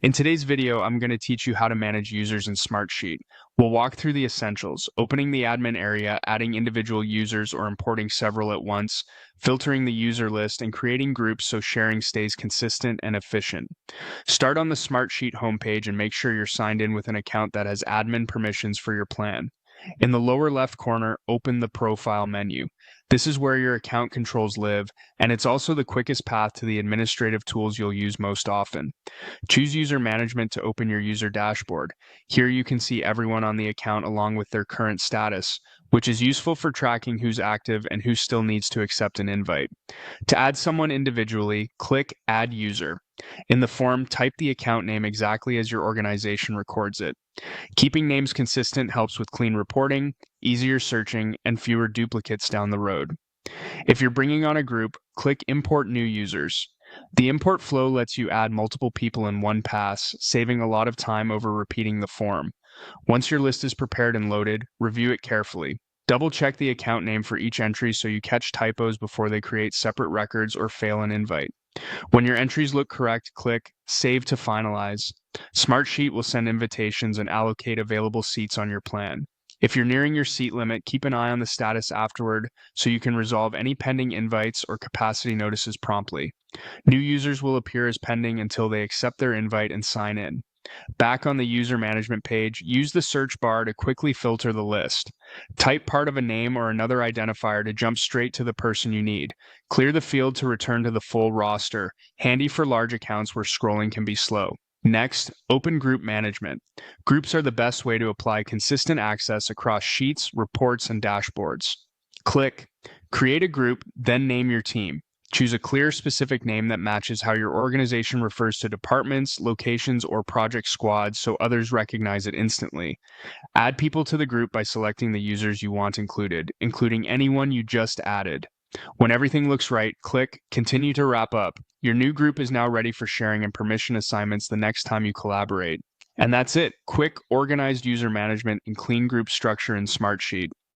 In today's video, I'm going to teach you how to manage users in Smartsheet. We'll walk through the essentials: opening the admin area, adding individual users or importing several at once, filtering the user list, and creating groups so sharing stays consistent and efficient. Start on the Smartsheet homepage and make sure you're signed in with an account that has admin permissions for your plan. In the lower left corner, open the Profile menu. This is where your account controls live, and it's also the quickest path to the administrative tools you'll use most often. Choose User Management to open your user dashboard. Here you can see everyone on the account along with their current status, which is useful for tracking who's active and who still needs to accept an invite. To add someone individually, click Add User. In the form, type the account name exactly as your organization records it. Keeping names consistent helps with clean reporting, easier searching, and fewer duplicates down the road. If you're bringing on a group, click Import New Users. The import flow lets you add multiple people in one pass, saving a lot of time over repeating the form. Once your list is prepared and loaded, review it carefully. Double-check the account name for each entry so you catch typos before they create separate records or fail an invite. When your entries look correct, click Save to finalize. Smartsheet will send invitations and allocate available seats on your plan. If you're nearing your seat limit, keep an eye on the status afterward so you can resolve any pending invites or capacity notices promptly. New users will appear as pending until they accept their invite and sign in. Back on the user management page, use the search bar to quickly filter the list. Type part of a name or another identifier to jump straight to the person you need. Clear the field to return to the full roster, handy for large accounts where scrolling can be slow. Next, open Group Management. Groups are the best way to apply consistent access across sheets, reports, and dashboards. Click Create a Group, then name your team. Choose a clear, specific name that matches how your organization refers to departments, locations, or project squads so others recognize it instantly. Add people to the group by selecting the users you want included, including anyone you just added. When everything looks right, click Continue to wrap up. Your new group is now ready for sharing and permission assignments the next time you collaborate. And that's it. Quick, organized user management and clean group structure in Smartsheet.